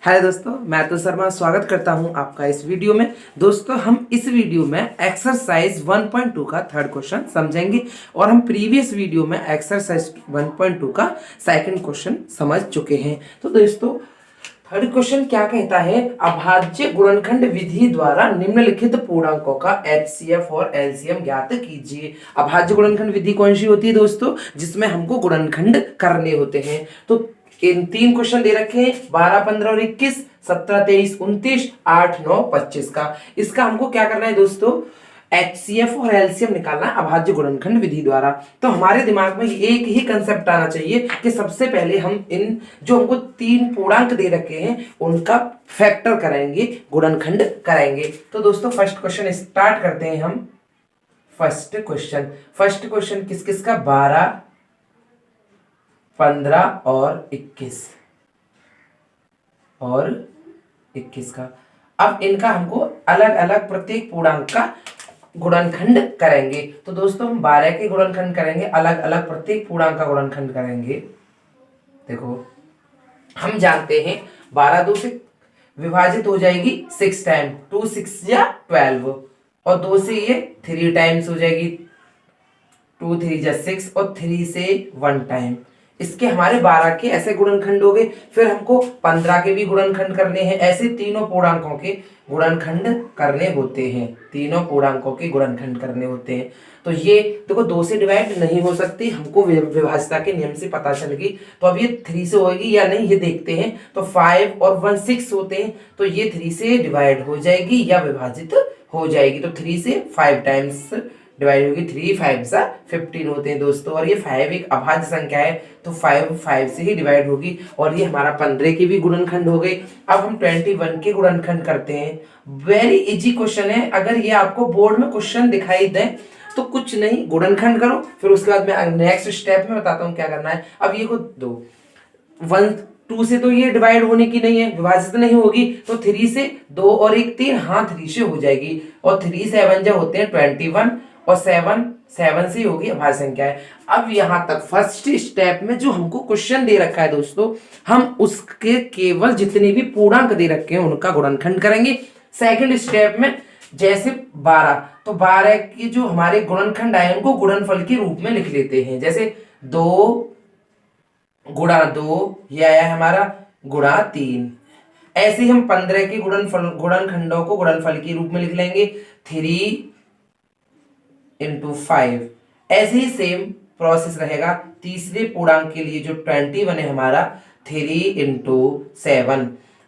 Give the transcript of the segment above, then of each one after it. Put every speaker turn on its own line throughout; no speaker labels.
हाय दोस्तों, मैं अतुल शर्मा स्वागत करता हूं आपका इस वीडियो में। दोस्तों, हम इस वीडियो में एक्सरसाइज 1.2 का थर्ड क्वेश्चन समझेंगे और हम प्रीवियस वीडियो में एक्सरसाइज 1.2 का सेकंड क्वेश्चन समझ चुके हैं। तो दोस्तों, थर्ड क्वेश्चन क्या कहता है, अभाज्य गुणनखंड विधि द्वारा निम्नलिखित पूर्णांकों का एचसीएफ और एलसीएम ज्ञात कीजिए। अभाज्य गुणनखंड विधि कौन सी होती है दोस्तों, जिसमें हमको गुणनखंड करने होते हैं। तो इन तीन क्वेश्चन दे रखे हैं, 12, 15 और 21, 17, 23, 29, 8, 9, 25 का। इसका हमको क्या करना है दोस्तों, एचसीएफ और एलसीएम निकालना है अभाज्य गुणनखंड विधि द्वारा। तो हमारे दिमाग में एक ही कंसेप्ट आना चाहिए कि सबसे पहले हम इन जो हमको तीन पूर्णांक दे रखे हैं उनका फैक्टर कराएंगे, गुणनखंड कराएंगे। तो दोस्तों, फर्स्ट क्वेश्चन स्टार्ट करते हैं हम। फर्स्ट क्वेश्चन किस किस का, 12, 15 और 21 का। अब इनका हमको अलग अलग प्रत्येक पूर्णांक का गुणनखंड करेंगे। तो दोस्तों, हम 12 के गुणनखंड करेंगे, अलग अलग प्रत्येक पूर्णांक का गुणनखंड करेंगे। देखो, हम जानते हैं 12 2 से विभाजित हो जाएगी 6 टाइम, 2 6 या 12, और 2 से ये 3 टाइम्स हो जाएगी, 2 3 जा 6, और 3 से 1 टाइम। इसके हमारे 12 के ऐसे गुणनखंड हो गए। फिर हमको 15 के भी गुणनखंड करने हैं। ऐसे तीनों पूर्णांकों के गुणनखंड करने होते हैं, तीनों पूर्णांकों के गुणनखंड करने होते हैं। तो ये देखो, 2 से डिवाइड नहीं हो सकती, हमको विभाज्यता के नियम से पता चल गई। तो अब ये 3 से होगी या नहीं, ये देखते हैं। तो 5 और 1 6 होते हैं, तो ये 3 से डिवाइड हो जाएगी या विभाजित हो जाएगी। तो 3 से 5 टाइम्स डिवाइड होगी, 3 5 सा 15 होते हैं दोस्तों। और ये 5 एक अभाज्य संख्या है, तो 5 5 से ही डिवाइड होगी। और ये हमारा 15 के भी गुणनखंड हो गए। अब हम 21 के गुणनखंड करते हैं। वेरी इजी क्वेश्चन है। अगर ये आपको बोर्ड में क्वेश्चन दिखाई दे तो कुछ नहीं, गुणनखंड करो, फिर उसके बाद मैं नेक्स्ट स्टेप में बताता हूँ क्या करना है। अब ये को दो 1 2 से तो ये डिवाइड होने की नहीं है, विभाजित नहीं होगी। तो 3 से 2 और 1 3, हाँ 3 से हो जाएगी। और 3 7 जो होते हैं 21, और 7 से होगी अभाज्य संख्या है। अब यहां तक फर्स्ट स्टेप में जो हमको क्वेश्चन दे रखा है दोस्तों, हम उसके केवल जितने भी पूर्णांक दे रखे हैं उनका गुणनखंड करेंगे। सेकंड स्टेप में जैसे 12, तो 12 के जो हमारे गुणनखंड आए उनको गुणनफल के रूप में लिख लेते हैं। जैसे 2 गुणा 2, यह आया हमारा गुणा 3। ऐसे ही हम 15 के गुणनखंडों को गुणनफल के रूप में लिख लेंगे, 3 into 5। ऐसे ही सेम प्रोसेस रहेगा तीसरे पूर्णांक के लिए जो 21 है हमारा, 3 into 7।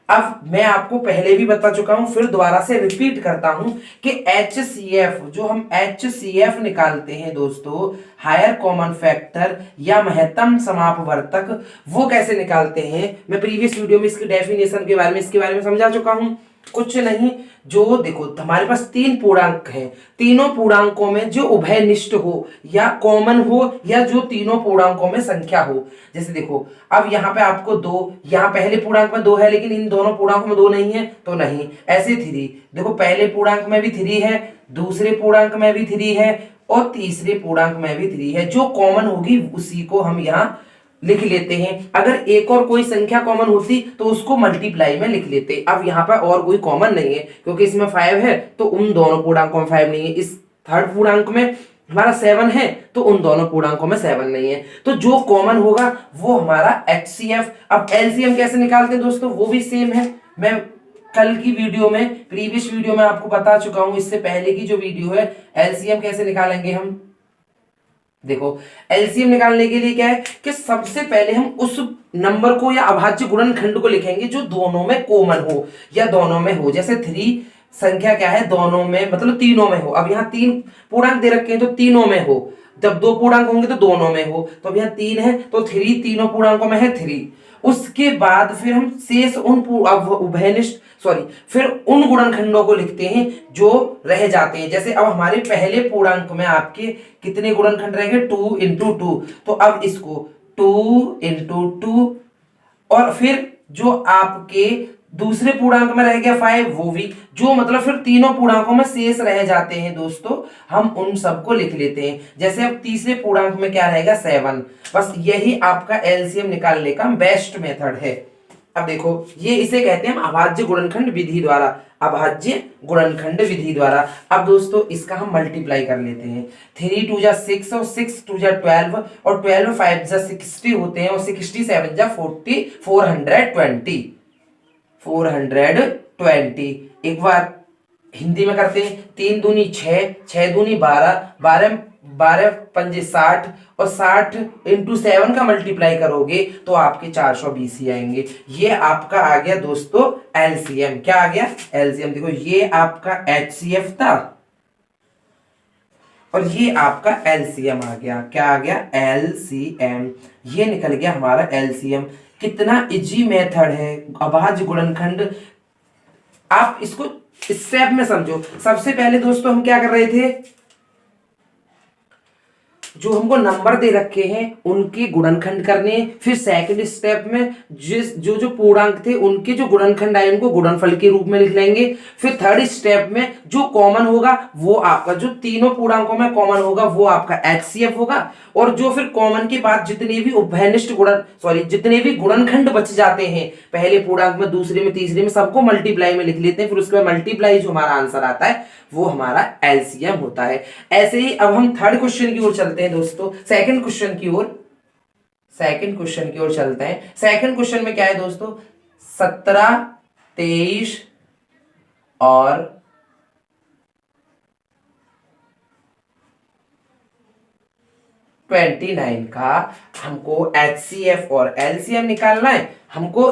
अब मैं आपको पहले भी बता चुका हूं, फिर दोबारा से रिपीट करता हूं कि HCF, जो हम HCF निकालते हैं दोस्तों, हायर कॉमन फैक्टर या महत्तम समापवर्तक, वो कैसे निकालते हैं मैं प्रीवियस वीडियो में इसकी डेफिनेशन के बारे में समझा चुका हूं। कुछ नहीं, जो देखो हमारे पास 3 पूर्णांक हैं, तीनों पूर्णांकों में जो उभयनिष्ठ हो या कॉमन हो, या जो तीनों पूर्णांकों में संख्या हो। जैसे देखो, अब यहाँ पे आपको 2, यहाँ पहले पूर्णांक में 2 है लेकिन इन दोनों पूर्णांकों में 2 नहीं है, तो नहीं। ऐसे 3, देखो पहले पूर्णांक में भी 3 है, दूसरे पूर्णांक में भी 3 है, और तीसरे पूर्णांक में भी 3 है। जो कॉमन होगी उसी को हम यहाँ लिख लेते हैं। अगर एक और कोई संख्या कॉमन होती तो उसको मल्टीप्लाई में लिख लेते। अब यहाँ पर और कोई कॉमन नहीं है, क्योंकि इसमें 5 है तो उन दोनों पूर्णांकों में 5 नहीं है। इस थर्ड पूर्णांक में हमारा 7 है तो उन दोनों पूर्णांकों में 7 नहीं है। तो जो कॉमन होगा वो हमारा HCF। अब LCM कैसे निकालते हैं दोस्तों, वो भी सेम है। मैं कल की वीडियो में, प्रीवियस वीडियो में आपको बता चुका हूं, इससे पहले की जो वीडियो है, LCM कैसे निकालेंगे हम। देखो, एलसीएम निकालने के लिए क्या है कि सबसे पहले हम उस नंबर को या अभाज्य गुणनखंड को लिखेंगे जो दोनों में कॉमन हो या दोनों में हो। जैसे 3 संख्या क्या है, दोनों में, मतलब तीनों में हो। अब यहाँ 3 पूर्णांक दे रखे हैं तो तीनों में हो। जब 2 पूर्णांक होंगे तो दोनों में हो। तो अब यहाँ 3 है तो 3 तीनों पूर्णांकों में है 3। उसके बाद फिर हम शेष फिर उन गुणनखंडों को लिखते हैं जो रह जाते हैं। जैसे अब हमारे पहले पूर्णांक में आपके कितने गुणनखंड रहेंगे, 2 into 2। तो अब इसको 2 into 2, और फिर जो आपके दूसरे पूर्णांक में रह गया 5, वो भी, जो मतलब फिर तीनों पूर्णांकों में शेष रह जाते हैं दोस्तों, हम उन सबको लिख लेते हैं। जैसे अब तीसरे पूर्णांक में क्या रहेगा, 7। बस यही आपका एलसीएम निकालने का बेस्ट मेथड है। अब देखो ये इसे कहते हैं हम अभाज्य गुणनखंड विधि द्वारा, अभाज्य गुणनखंड विधि द्वारा। अब दोस्तों इसका हम मल्टीप्लाई कर लेते हैं। 3 2 जा 6 और 6 2 जा 12 और 12 5 जा 60 होते हैं और 67 जा 40 420 420। एक बार हिंदी में करते हैं। 3 दूनी 6, 6 दूनी 12, 12 12 पंजे 60 और 60 इंटू 7 का मल्टीप्लाई करोगे तो आपके 420 ही आएंगे। ये आपका आ गया दोस्तों एलसीएम। क्या आ गया? एलसीएम। देखो ये आपका एचसीएफ था और ये आपका एलसीएम आ गया। क्या आ गया? एलसीएम। ये निकल गया हमारा एलसीएम। कितना इजी मेथड है अभाज्य गुणनखंड। आप इसको स्टेप में समझो। सबसे पहले दोस्तों हम क्या कर रहे थे, जो हमको नंबर दे रखे हैं उनके गुणनखंड करने। फिर सेकंड स्टेप में जो जो पूर्णांक थे उनके जो गुणनखंड आए उनको गुणनफल के रूप में लिख लेंगे। फिर थर्ड स्टेप में जो कॉमन होगा वो आपका, जो तीनों पूर्णांकों में कॉमन होगा वो आपका एचसीएफ होगा। और जो फिर कॉमन के बाद जितने भी उभयनिष्ठ जितने भी गुणनखंड बच जाते हैं पहले पूर्णांक में, दूसरे में, तीसरे में, सबको मल्टीप्लाई में लिख लेते हैं। फिर उसके बाद मल्टीप्लाई जो हमारा आंसर आता है वो हमारा एलसीएम होता है। ऐसे ही अब हम थर्ड क्वेश्चन की ओर चलते हैं दोस्तों, सेकंड क्वेश्चन की ओर। सेकंड क्वेश्चन की ओर चलते हैं। सेकंड क्वेश्चन में क्या है दोस्तों, 17, 23 और 29 का हमको एचसीएफ और एलसीएम निकालना है। हमको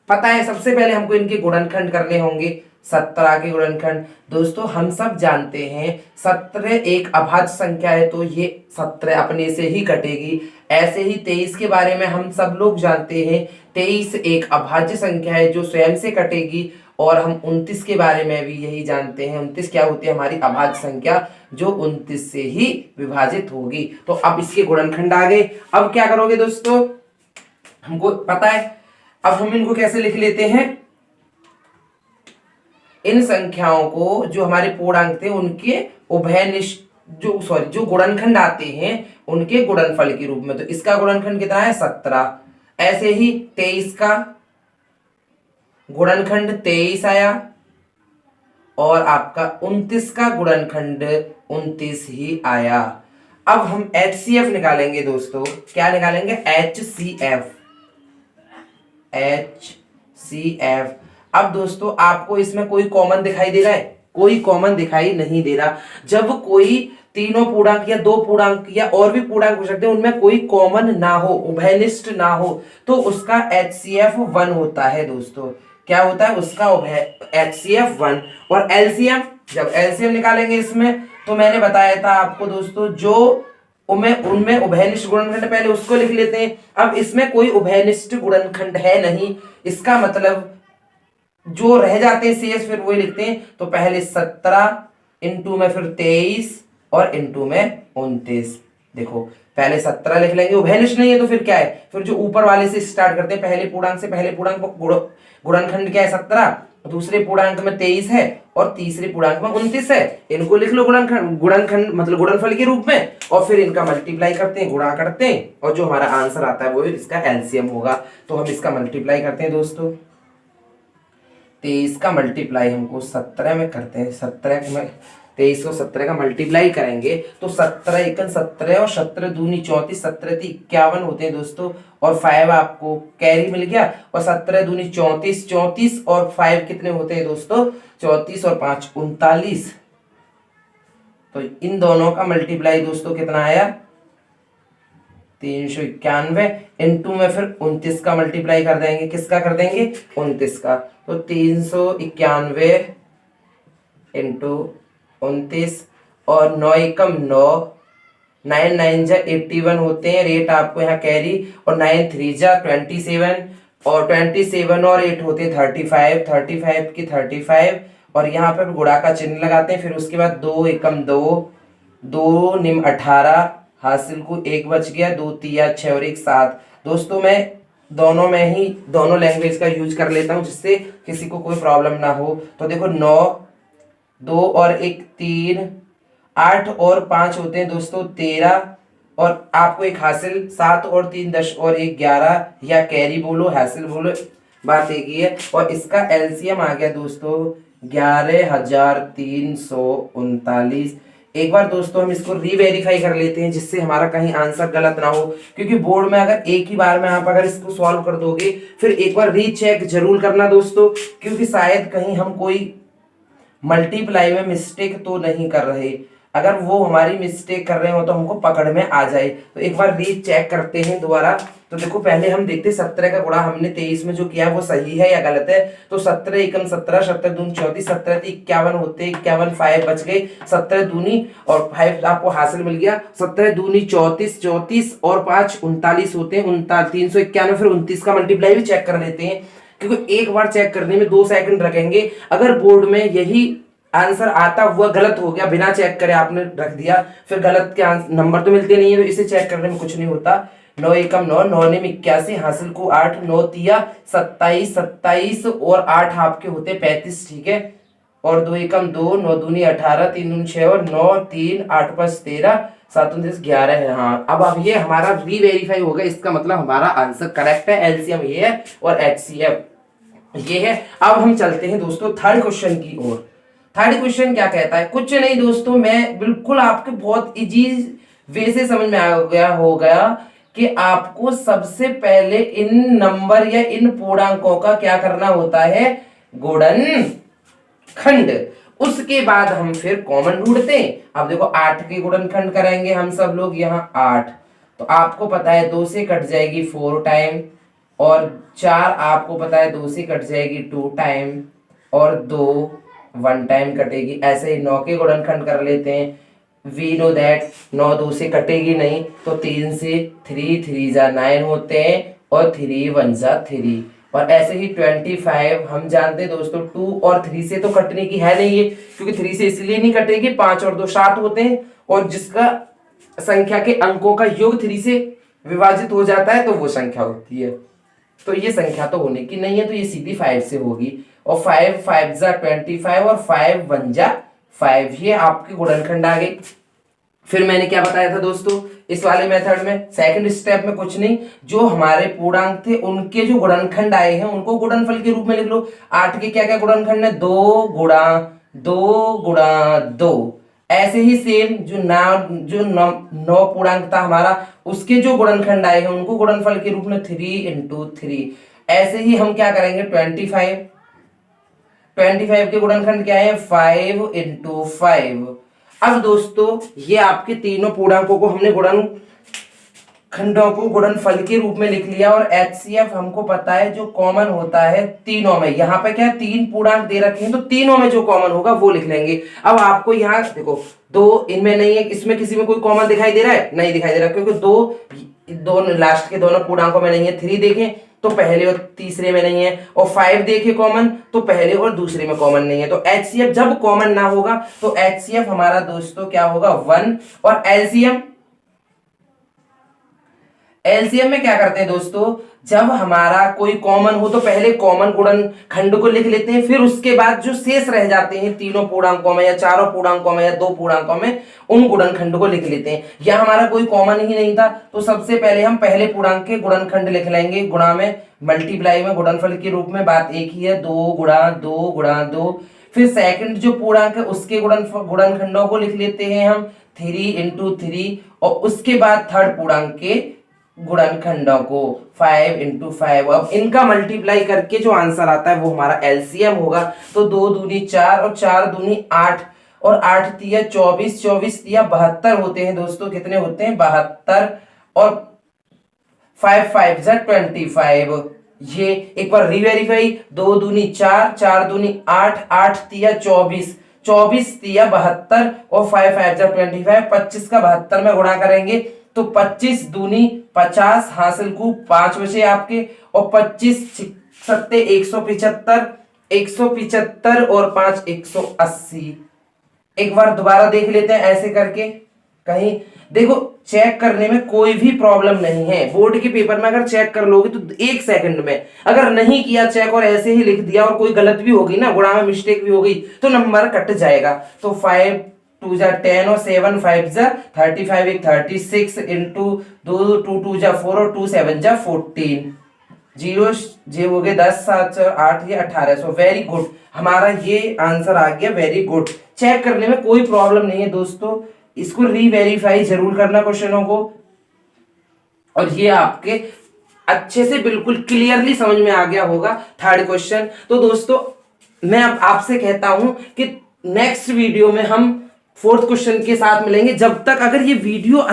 पता है सबसे पहले हमको इनके गुणनखंड करने होंगे। 17 के गुणनखंड दोस्तों हम सब जानते हैं 17 एक अभाज्य संख्या है तो ये 17 अपने से ही कटेगी। ऐसे ही 23 के बारे में हम सब लोग जानते हैं 23 एक अभाज्य संख्या है जो स्वयं से कटेगी। और हम 29 के बारे में भी यही जानते हैं 29 क्या होती है, हमारी अभाज्य संख्या जो 29 से ही विभाजित होगी। तो अब इसके गुणनखंड आ गए। अब क्या करोगे दोस्तों, हमको पता है। अब हम इनको कैसे लिख लेते हैं, इन संख्याओं को जो हमारे पूर्णांक थे उनके उभयनिष्ठ जो गुणनखंड आते हैं उनके गुणनफल के रूप में। तो इसका गुणनखंड कितना है? 17। ऐसे ही 23 का गुणनखंड 23 आया और आपका 29 का गुणनखंड 29 ही आया। अब हम एचसीएफ निकालेंगे दोस्तों। क्या निकालेंगे? एचसीएफ। एचसीएफ। अब दोस्तों आपको इसमें कोई कॉमन दिखाई दे रहा है? कोई कॉमन दिखाई नहीं दे रहा। जब कोई तीनों पूर्णांक या दो पूर्णांक या और भी पूर्णांक हो सकते हैं उनमें कोई कॉमन ना हो, उभयनिष्ठ ना हो, तो उसका एचसीएफ 1 होता है दोस्तों। क्या होता है? उसका एचसीएफ 1। और एलसीएम, जब एलसीएम निकालेंगे इसमें तो मैंने बताया था आपको दोस्तों जो उनमें उभयनिष्ठ गुणनखंड पहले उसको लिख लेते हैं। अब इसमें कोई उभयनिष्ठ गुणनखंड है नहीं, इसका मतलब जो रह जाते हैं शेष फिर वही लिखते हैं। तो पहले 17 इंटू में फिर 23 और इंटू में 29। देखो पहले 17 लिख लेंगे, उभयनिष्ठ नहीं है तो फिर क्या है, फिर जो ऊपर वाले से स्टार्ट करते हैं पहले पूर्णांक से। पहले पूर्णांक गुणनखंड क्या है? 17। दूसरे पूर्णांक में 23 है और तीसरे पूर्णांक में 29 है। इनको लिख लो गुणनखंड मतलब गुणनफल के रूप में और फिर इनका मल्टीप्लाई करते हैं, गुणा करते हैं और जो हमारा आंसर आता है वो इसका एलसीएम होगा। तो हम इसका मल्टीप्लाई करते हैं दोस्तों। 23 का मल्टीप्लाई हमको 17 में करते हैं। 17 में 23 को 17 का मल्टीप्लाई करेंगे तो 17 एकन 17 और 17 दूनी 34, 17 × 51 होते हैं दोस्तों। और 5 आपको कैरी मिल गया। और 17 दूनी 34, 34 और 5 कितने होते हैं दोस्तों? 34 और 5 39। तो इन दोनों का मल्टीप्लाई दोस्तों कितना आया? 391। इंटू में फिर 29 का मल्टीप्लाई कर देंगे। किसका कर देंगे? 29 का। तो 391 इंटू 29 और 9 एकम 9, 9 9 जा 81 होते हैं। रेट आपको यहाँ कैरी और 9 3 जा 27 और 27 और 8 होते हैं 35, 35 की 35 और यहाँ पर गुणा का चिन्ह लगाते हैं। फिर उसके बाद 2 एकम 2, 2 निम 18, हासिल को 1 बच गया, 2 3 6 और 1 7। दोस्तों मैं दोनों में ही दोनों लैंग्वेज का यूज कर लेता हूँ जिससे किसी को कोई प्रॉब्लम ना हो। तो देखो 9, 2 और 1 3, 8 और 5 होते हैं दोस्तों 13 और आपको एक हासिल 7 और 3 10 और 1 11 या कैरी बोलो हासिल बोलो बात एक ही है। और इसका एलसीएम आ गया दोस्तों 11,339। एक बार दोस्तों हम इसको रीवेरीफाई कर लेते हैं जिससे हमारा कहीं आंसर गलत ना हो, क्योंकि बोर्ड में अगर एक ही बार में आप अगर इसको सॉल्व कर दोगे फिर एक बार रीचेक जरूर करना दोस्तों, क्योंकि शायद कहीं हम कोई मल्टीप्लाई में मिस्टेक तो नहीं कर रहे। अगर वो हमारी मिस्टेक कर रहे हो तो हमको पकड़ में आ जाए। तो एक बार रीचेक करते हैं दोबारा। तो देखो पहले हम देखते 17 का गुणा हमने 23 में जो किया वो सही है या गलत है। तो 17 एकम 17, 17 दूनी 34, 17 51 होते 51, 5 बच गए, 17 दूनी और 5 आपको हासिल मिल गया। 17 दूनी 34, 34 और 5 39 होते हैं 391। फिर 29 का मल्टीप्लाई भी चेक कर लेते हैं, क्योंकि एक बार चेक करने में 2 सेकंड रखेंगे। अगर बोर्ड में यही आंसर आता हुआ गलत हो गया, बिना चेक करे आपने रख दिया, फिर गलत के नंबर तो मिलते नहीं है, तो इसे चेक करने में कुछ नहीं होता। 9 एकम 9, 9 ने 81, हासिल को 8, 9 तिया 27, 27 और 8 आपके होते 35, ठीक है। और 2 एकम 2, 9 दूनी 18, 3 दूनी 6 और 9 3 8 5 13, 7 29 11 है। हाँ अब ये हमारा रीवेरीफाई हो गया, इसका मतलब हमारा आंसर करेक्ट है। एलसीएम ये है और एचसीएफ ये है। अब हम चलते हैं दोस्तों थर्ड क्वेश्चन की ओर। थर्ड क्वेश्चन क्या कहता है? कुछ नहीं दोस्तों, मैं बिल्कुल आपके बहुत इजी वे से समझ में आ गया हो गया कि आपको सबसे पहले इन नंबर या इन पूर्णांकों का क्या करना होता है, गुणनखंड। उसके बाद हम फिर कॉमन ढूंढते हैं। अब देखो 8 के गुणनखंड करेंगे हम सब लोग, यहाँ 8 तो आपको पता है 2 से कट जाएगी 4 टाइम, और 4 आपको पता है 2 से कट जाएगी 2 टाइम, और 2 1 टाइम कटेगी। ऐसे ही 9 के गुणनखंड कर लेते हैं। वी नो दैट 9 2 से कटेगी नहीं, तो 3 से 3 3 जा 9 होते हैं, और 3 1 जा 3। और ऐसे ही 25 हम जानते हैं दोस्तों 2 और 3 से तो कटने की है नहीं है, क्योंकि 3 से इसलिए नहीं कटेगी, 5 और 2 7 होते हैं, और जिसका संख्या के अंकों का योग 3 से विभाजित हो जाता है तो वो संख्या होती है। तो ये संख्या तो होने की नहीं है, तो ये सीधी 5 से होगी। और 5 5 जा 25 और 5 1 जा 5, ये आपके गुणनखंड आ गए। फिर मैंने क्या बताया था दोस्तों इस वाले मेथड में, सेकंड स्टेप में कुछ नहीं, जो हमारे पूर्णांक थे उनके जो गुणनखंड आए हैं उनको गुणनफल के रूप में लिख लो। 8 के क्या क्या गुणनखंड है, 2 गुणा 2 गुणा 2। ऐसे ही सेम जो 9 पूर्णांक था हमारा, उसके जो गुणनखंड आए हैं उनको गुणनफल के रूप में 3 इंटू 3। ऐसे ही हम क्या करेंगे 25 के गुणनखंड क्या है, 5 इंटू 5। अब दोस्तों ये आपके तीनों पूर्णांकों को हमने गुणनखंडों को गुणनफल के रूप में लिख लिया। और एचसीएफ हमको पता है जो कॉमन होता है तीनों में। यहाँ पे क्या 3 पूर्णांक दे रखे हैं, तो तीनों में जो कॉमन होगा वो लिख लेंगे। अब आपको यहाँ देखो 2 इनमें नहीं है, इसमें किसी में कोई कॉमन दिखाई दे रहा है, नहीं दिखाई दे रहा, क्योंकि 2 लास्ट के दोनों पूर्णांकों में नहीं है। 3 देखें तो पहले और तीसरे में नहीं है, और 5 देखे कॉमन तो पहले और दूसरे में कॉमन नहीं है। तो एचसीएफ जब कॉमन ना होगा तो एचसीएफ हमारा दोस्तों क्या होगा, 1। और एलसीएम में क्या करते हैं दोस्तों, जब हमारा कोई कॉमन हो तो पहले कॉमन गुणनखंड को लिख लेते हैं, फिर उसके बाद जो शेष रह जाते हैं तीनों पूर्णांकों में या चारों पूर्णांकों में या 2 पूर्णांकों में, उन गुणनखंड को लिख लेते हैं। या हमारा कोई कॉमन ही नहीं था तो सबसे पहले हम पहले पूर्णांक के गुणनखंड लिख लेंगे, गुणा में मल्टीप्लाई में गुणनफल के रूप में, बात एक ही है, 2 गुणा 2 गुणा 2। फिर सेकंड जो पूर्णांक है उसके गुणनखंडों को लिख लेते हैं हम 3 इंटू 3, और उसके बाद थर्ड पूर्णांक के गुणनखंडों को 5 इंटू 5। अब इनका मल्टीप्लाई करके जो आंसर आता है वो हमारा एलसीएम होगा। तो 2 दूनी 4 और 4 दूनी 8 और 8 तिया 24, 24 तिया 72 होते हैं दोस्तों। कितने होते हैं, 72। और 5 5 जा 25। ये एक बार रीवेरीफाई, 2 दूनी 4, 4 दूनी 8, 8 तिया 24, 24 तिया 72 और 5 5 जा 25, 25 का 72 में गुणा करेंगे तो 25 दूनी 50, हासिल को 5 बचे आपके, और 25 सत्ते 175, 175 और 5 180। एक बार दोबारा देख लेते हैं ऐसे करके, कहीं देखो चेक करने में कोई भी प्रॉब्लम नहीं है। बोर्ड के पेपर में अगर चेक कर लोगे तो 1 सेकंड में, अगर नहीं किया चेक और ऐसे ही लिख दिया और कोई गलत भी होगी ना, गुणा में मिस्टेक भी हो गई तो नंबर कट जाएगा। तो 5 2 जा 10 और 7 5 जा 35, 36 इंटू 2 2 2 जा 4 और 2 7 जा 14। 0 जे हो गए 10, 7 और 8 ये 18। सो वेरी गुड, हमारा ये आंसर आ गया। वेरी गुड, चेक करने में कोई प्रॉब्लम नहीं है दोस्तों, इसको रीवेरीफाई जरूर करना क्वेश्चनों को, और ये आपके अच्छे से बिल्कुल क्लियरली समझ में आ गया होगा थर्ड क्वेश्चन। तो दोस्तों मैं अब आपसे कहता हूं कि नेक्स्ट वीडियो में हम फोर्थ क्वेश्चन के साथ मिलेंगे। जब तक अगर ये वीडियो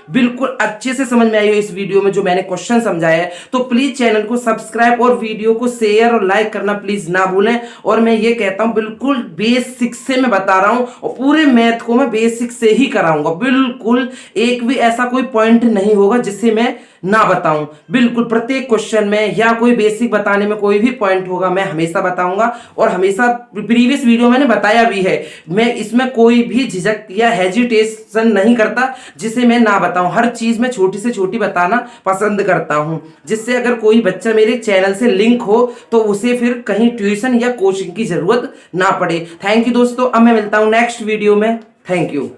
बिल्कुल अच्छे से समझ में आई हो इस वीडियो में जो मैंने क्वेश्चन समझाया है, तो प्लीज चैनल को सब्सक्राइब और वीडियो को शेयर और लाइक करना प्लीज ना भूलें। और मैं ये कहता हूं बिल्कुल बेसिक से मैं बता रहा हूं, और पूरे मैथ को मैं बेसिक से ही कराऊंगा, बिल्कुल एक भी ऐसा कोई पॉइंट नहीं होगा जिसे मैं ना बताऊं। बिल्कुल प्रत्येक क्वेश्चन में या कोई बेसिक बताने में कोई भी पॉइंट होगा मैं हमेशा बताऊंगा, और हमेशा प्रीवियस वीडियो मैंने बताया भी है, मैं इसमें कोई भी झिझक या हेजिटेशन नहीं करता जिसे मैं ना बताऊं। हर चीज में छोटी से छोटी बताना पसंद करता हूं, जिससे अगर कोई बच्चा मेरे चैनल से लिंक हो तो उसे फिर कहीं ट्यूशन या कोचिंग की जरूरत ना पड़े। थैंक यू दोस्तों, अब मैं मिलता हूं नेक्स्ट वीडियो में। Thank you.